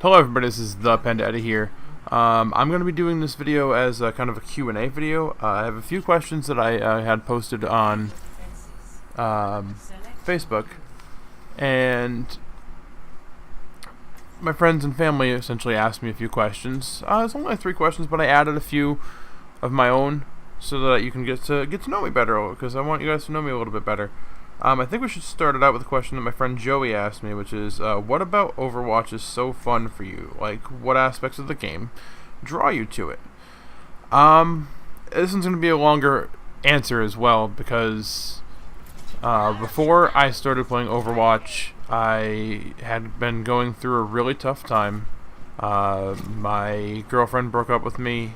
Hello everybody, this is ThePandaEddy here. I'm going to be doing this video as a kind of a Q&A video. I have a few questions that I had posted on Facebook, and my friends and family essentially asked me a few questions. It's only 3 questions, but I added a few of my own so that you can get to know me better, because I want you guys to know me a little bit better. I think we should start it out with a question that my friend Joey asked me, which is, what about Overwatch is so fun for you? Like, what aspects of the game draw you to it? This one's going to be a longer answer as well, because before I started playing Overwatch, I had been going through a really tough time. My girlfriend broke up with me.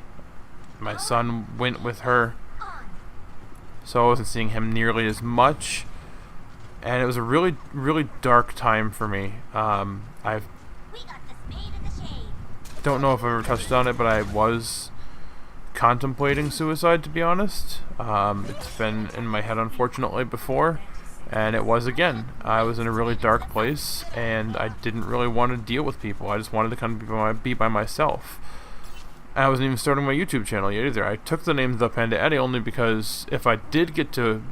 My son went with her, so I wasn't seeing him nearly as much. And it was a really, really dark time for me. I don't know if I ever touched on it, but I was contemplating suicide, to be honest. It's been in my head, unfortunately, before, and it was again. I was in a really dark place, and I didn't really want to deal with people. I just wanted to kind of be by myself. I wasn't even starting my YouTube channel yet either. I took the name ThePandaEddy only because if I did get to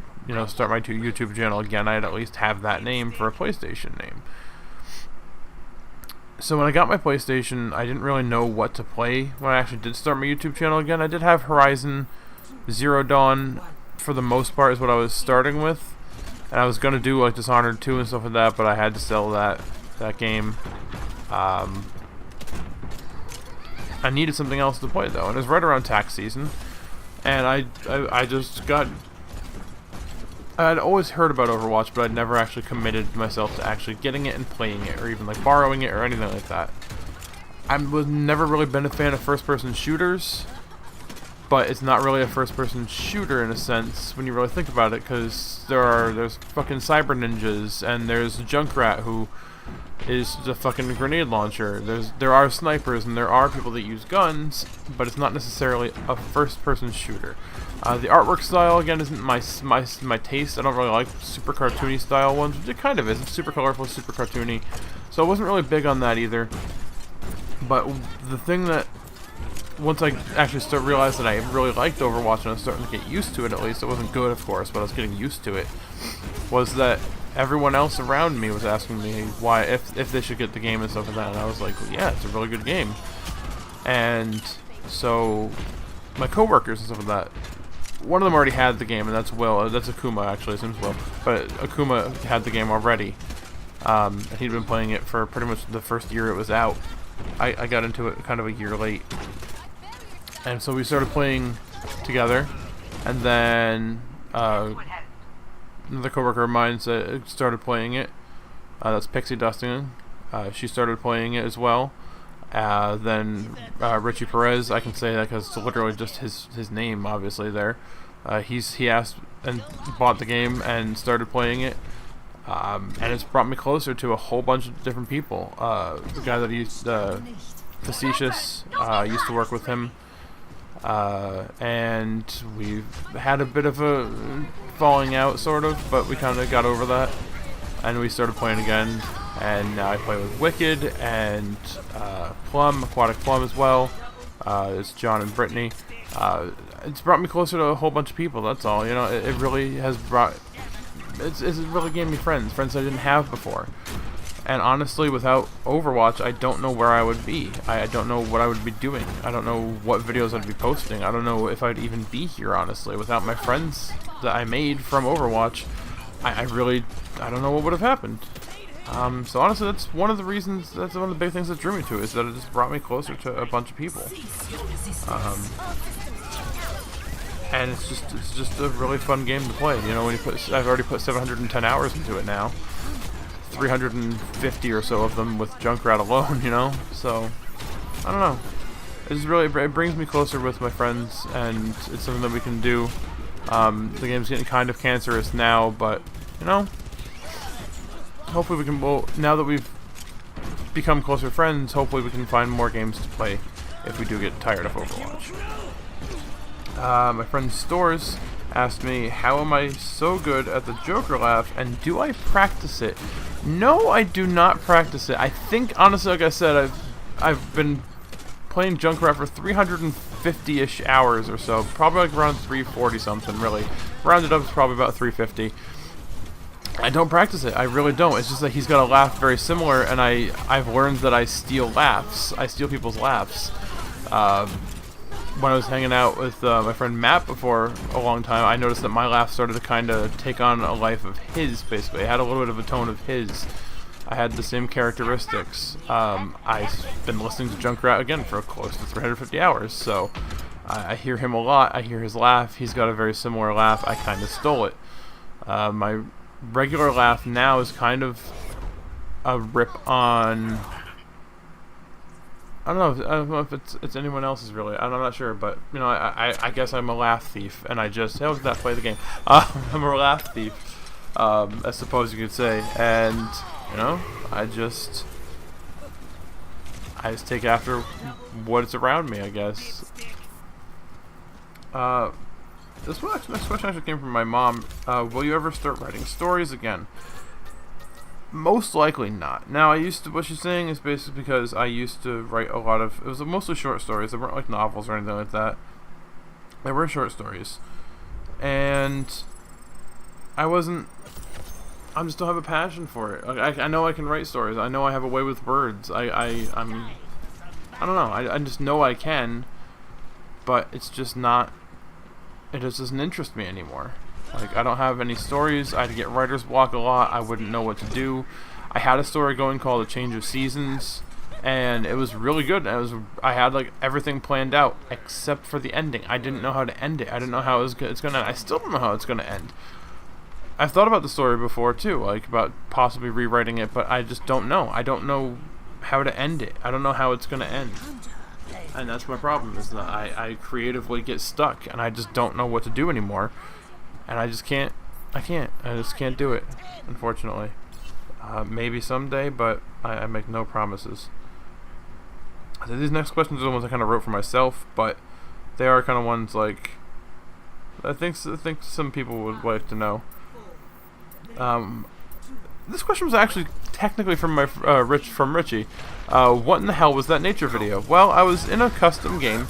start my YouTube channel again, I'd at least have that name for a PlayStation name. So when I got my PlayStation, I didn't really know what to play when I actually did start my YouTube channel again. I did have Horizon Zero Dawn for the most part is what I was starting with, and I was gonna do like Dishonored 2 and stuff like that, but I had to sell that game. I needed something else to play though, and it was right around tax season, and I just got. I'd always heard about Overwatch, but I'd never actually committed myself to actually getting it and playing it, or even like borrowing it or anything like that. I was never really been a fan of first-person shooters, but it's not really a first-person shooter in a sense when you really think about it, because there's fucking cyber ninjas, and there's Junkrat who is a fucking grenade launcher. There are snipers, and there are people that use guns, but it's not necessarily a first-person shooter. The artwork style, again, isn't my taste. I don't really like super cartoony style ones, which it kind of is. It's super colorful, super cartoony. So I wasn't really big on that either. But the thing that, once I actually realized that I really liked Overwatch, and I was starting to get used to it at least, it wasn't good, of course, but I was getting used to it, was that everyone else around me was asking me why, if they should get the game and stuff like that, and I was like, well, yeah, it's a really good game. And so my coworkers and stuff like that, one of them already had the game, and that's Will. That's Akuma, actually. His name's Will. But Akuma had the game already. And he'd been playing it for pretty much the first year it was out. I got into it kind of a year late. And so we started playing together. And then another coworker of mine started playing it. That's Pixie Dusting. She started playing it as well. Then Richie Perez, I can say that because it's literally just his name, obviously, there. He asked and bought the game and started playing it, and it's brought me closer to a whole bunch of different people. The guy that used Facetious, used to work with him, and we've had a bit of a falling out, sort of, but we kind of got over that, and we started playing again. And now I play with Wicked and Plum, Aquatic Plum as well. It's John and Brittany. It's brought me closer to a whole bunch of people, that's all. It really has brought... It really gave me friends I didn't have before. And honestly, without Overwatch, I don't know where I would be. I don't know what I would be doing. I don't know what videos I'd be posting. I don't know if I'd even be here, honestly. Without my friends that I made from Overwatch, I don't know what would have happened. So honestly, that's one of the big things that drew me to it, is that it just brought me closer to a bunch of people. And it's just a really fun game to play. When I've already put 710 hours into it now, 350 or so of them with Junkrat alone. So I don't know. It brings me closer with my friends, and it's something that we can do. The game's getting kind of cancerous now, but hopefully we can, now that we've become closer friends, hopefully we can find more games to play if we do get tired of Overwatch. My friend Stores asked me, how am I so good at the Joker laugh, and do I practice it? No, I do not practice it. I think, honestly, like I said, I've been playing Junkrat for 350-ish hours or so, probably like around 340 something, really. Rounded up, it's probably about 350. I don't practice it. I really don't. It's just that he's got a laugh very similar, and I've learned that I steal laughs. I steal people's laughs. When I was hanging out with my friend Matt before a long time, I noticed that my laugh started to kind of take on a life of his, basically. It had a little bit of a tone of his. I had the same characteristics. I've been listening to Junkrat again for close to 350 hours, so I hear him a lot. I hear his laugh. He's got a very similar laugh. I kind of stole it. My regular laugh now is kind of a rip on... I don't know if it's anyone else's, really. I'm not sure, but, you know, I guess I'm a laugh thief, and I just... How did that play the game? I'm a laugh thief, I suppose you could say, and... You know, I just take after what's around me, I guess. This next question actually came from my mom. Will you ever start writing stories again? Most likely not. Now, what she's saying is basically because I used to write a lot of, it was mostly short stories. They weren't like novels or anything like that. They were short stories. And I just don't have a passion for it. Like, I know I can write stories. I know I have a way with words. I don't know. I just know I can, but it's just not. It just doesn't interest me anymore. Like, I don't have any stories. I had to get writer's block a lot. I wouldn't know what to do. I had a story going called A Change of Seasons, and it was really good. I had like everything planned out except for the ending. I didn't know how to end it. I didn't know how it's gonna end. I still don't know how it's gonna end. I've thought about the story before too, like about possibly rewriting it, but I just don't know. I don't know how to end it. I don't know how it's going to end. And that's my problem, is that I creatively get stuck, and I just don't know what to do anymore. And I just can't do it, unfortunately. Maybe someday, but I make no promises. So these next questions are the ones I kind of wrote for myself, but they are kind of ones like I think some people would like to know. This question was actually technically from my Richie. What in the hell was that nature video? Well, I was in a custom game.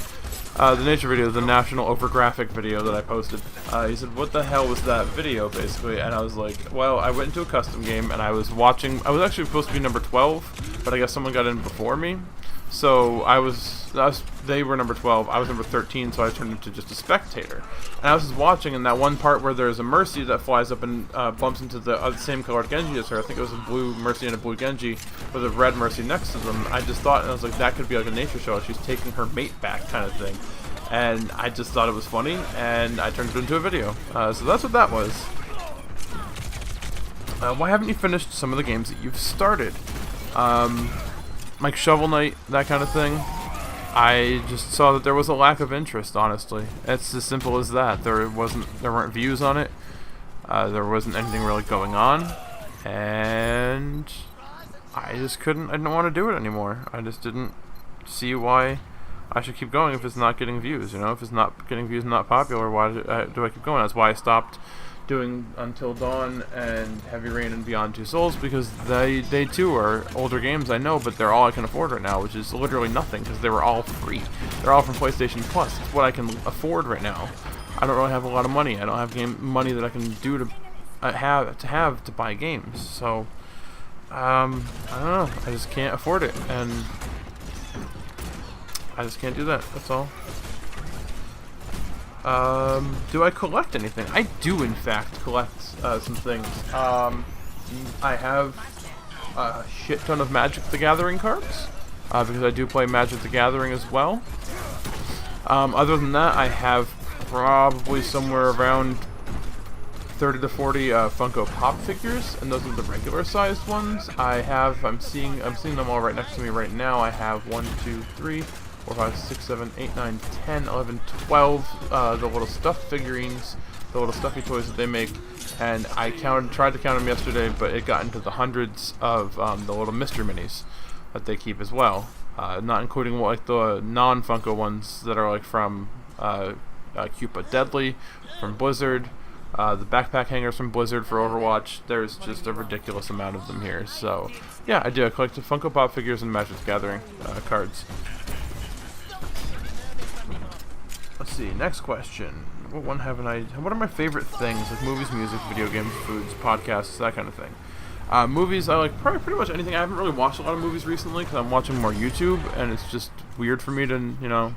The nature video, the national overgraphic video that I posted. He said, "What the hell was that video?" Basically, and I was like, "Well, I went into a custom game and I was watching. I was actually supposed to be number 12, but I guess someone got in before me. So they were number 12. I was number 13, so I turned into just a spectator. And I was just watching, and that one part where there's a Mercy that flies up and bumps into the same colored Genji as her. I think it was a blue Mercy and a blue Genji with a red Mercy next to them. I just thought, and I was like, that could be like a nature show. She's taking her mate back, kind of thing. And I just thought it was funny, and I turned it into a video. So that's what that was. Why haven't you finished some of the games that you've started? Like Shovel Knight, that kind of thing. I just saw that there was a lack of interest, honestly. It's as simple as that. There weren't views on it. There wasn't anything really going on. And I didn't want to do it anymore. I just didn't see why I should keep going if it's not getting views, you know? If it's not getting views and not popular, why do I keep going? That's why I stopped doing Until Dawn and Heavy Rain and Beyond Two Souls, because they too are older games, I know, but they're all I can afford right now, which is literally nothing, because they were all free. They're all from PlayStation Plus. It's what I can afford right now. I don't really have a lot of money. I don't have money that I can do to have to buy games. So I don't know. I just can't afford it, and I just can't do that. That's all. Do I collect anything? I do, in fact, collect some things. I have a shit ton of Magic the Gathering cards, because I do play Magic the Gathering as well. Other than that, I have probably somewhere around 30 to 40 Funko Pop figures, and those are the regular sized ones. I'm seeing them all right next to me right now. I have 1, 2, 3, 4, 5, 6, 7, 8, 9, 10, 11, 12, the little stuffed figurines, the little stuffy toys that they make, and I tried to count them yesterday, but it got into the hundreds of the little Mr. Minis that they keep as well, not including like the non-Funko ones that are like from Cupa Deadly, from Blizzard, The backpack hangers from Blizzard for Overwatch, there's just a ridiculous amount of them here. So, yeah, I do. I collect Funko Pop figures and Magic the Gathering cards. Let's see, next question. What one haven't I... What are my favorite things? Like movies, music, video games, foods, podcasts, that kind of thing. Movies, I like probably pretty much anything. I haven't really watched a lot of movies recently because I'm watching more YouTube, and it's just weird for me to, you know,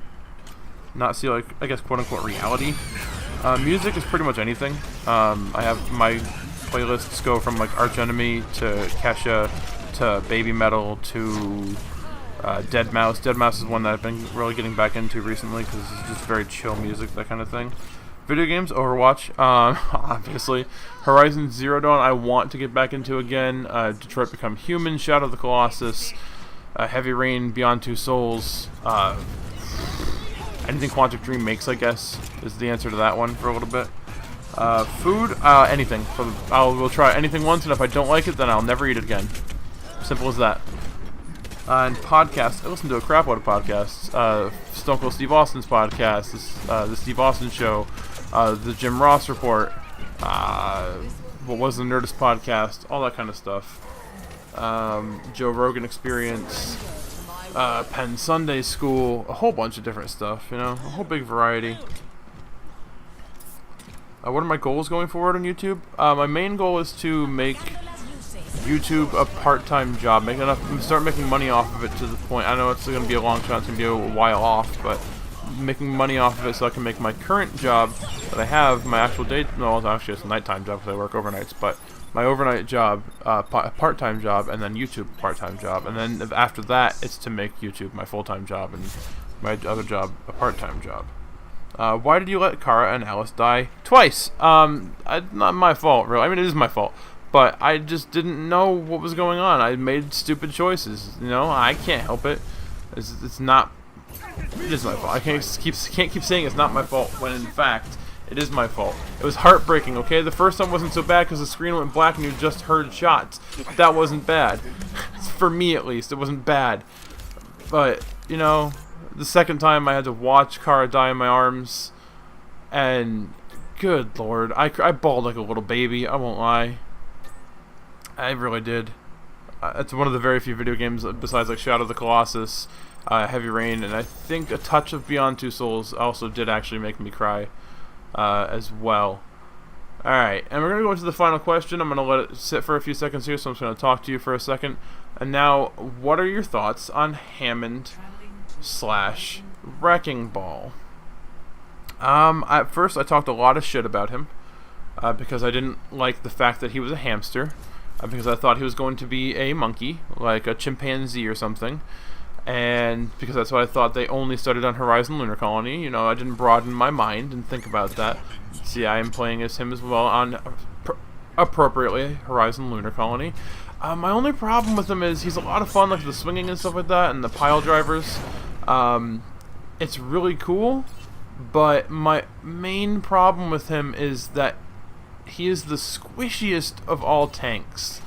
not see, like, I guess, quote-unquote reality. Music is pretty much anything. I have my playlists go from, like, Arch Enemy to Kesha to Baby Metal to Dead Mouse. Dead Mouse is one that I've been really getting back into recently because it's just very chill music, that kind of thing. Video games, Overwatch, obviously. Horizon Zero Dawn, I want to get back into again. Detroit Become Human, Shadow of the Colossus, Heavy Rain, Beyond Two Souls. Anything Quantic Dream makes, I guess, is the answer to that one for a little bit. Food, anything. We'll try anything once, and if I don't like it, then I'll never eat it again. Simple as that. And podcasts, I listen to a crap load of podcasts. Stone Cold Steve Austin's podcast, the Steve Austin Show, the Jim Ross Report, what was the Nerdist podcast, all that kind of stuff. Joe Rogan Experience, Penn Sunday School, a whole bunch of different stuff, you know, a whole big variety. What are my goals going forward on YouTube? My main goal is to make YouTube a part-time job, start making money off of it to the point. I know it's going to be a long shot, it's going to be a while off, but making money off of it so I can make my current job that I have, my actual day, no, actually it's a nighttime job because I work overnights, but my overnight job, part-time job, and then YouTube part-time job, and then after that, it's to make YouTube my full-time job and my other job a part-time job. Why did you let Kara and Alice die twice? Not my fault, really. I mean, it is my fault. But I just didn't know what was going on. I made stupid choices. You know, I can't help it. It's not. It is my fault. I can't keep saying it's not my fault when in fact it is my fault. It was heartbreaking. Okay, the first time wasn't so bad because the screen went black and you just heard shots. That wasn't bad. For me at least, it wasn't bad. But you know, the second time I had to watch Kara die in my arms, and good lord, I bawled like a little baby. I won't lie. I really did. It's one of the very few video games besides like Shadow of the Colossus, Heavy Rain, and I think a touch of Beyond Two Souls also did actually make me cry as well. Alright, and we're going to go into the final question. I'm going to let it sit for a few seconds here, so I'm just going to talk to you for a second. And now, what are your thoughts on Hammond / Wrecking Ball? At first I talked a lot of shit about him because I didn't like the fact that he was a hamster. Because I thought he was going to be a monkey, like a chimpanzee or something, and because that's what I thought they only started on Horizon Lunar Colony. You know, I didn't broaden my mind and think about that. See, I am playing as him as well on, appropriately, Horizon Lunar Colony. My only problem with him is he's a lot of fun, like the swinging and stuff like that, and the pile drivers. It's really cool, but my main problem with him is that he is the squishiest of all tanks.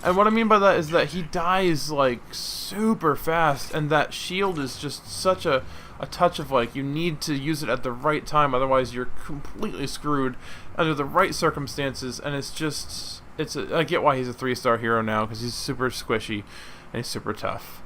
And what I mean by that is that he dies like super fast, and that shield is just such a touch of like you need to use it at the right time, otherwise you're completely screwed under the right circumstances. And it's just I get why he's a 3-star hero now, because he's super squishy and he's super tough.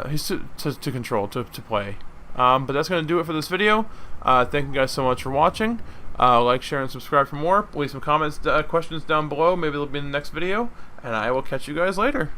He's to control, to play. But that's going to do it for this video. Thank you guys so much for watching. Like, share, and subscribe for more. Leave some comments, questions down below. Maybe they'll be in the next video. And I will catch you guys later.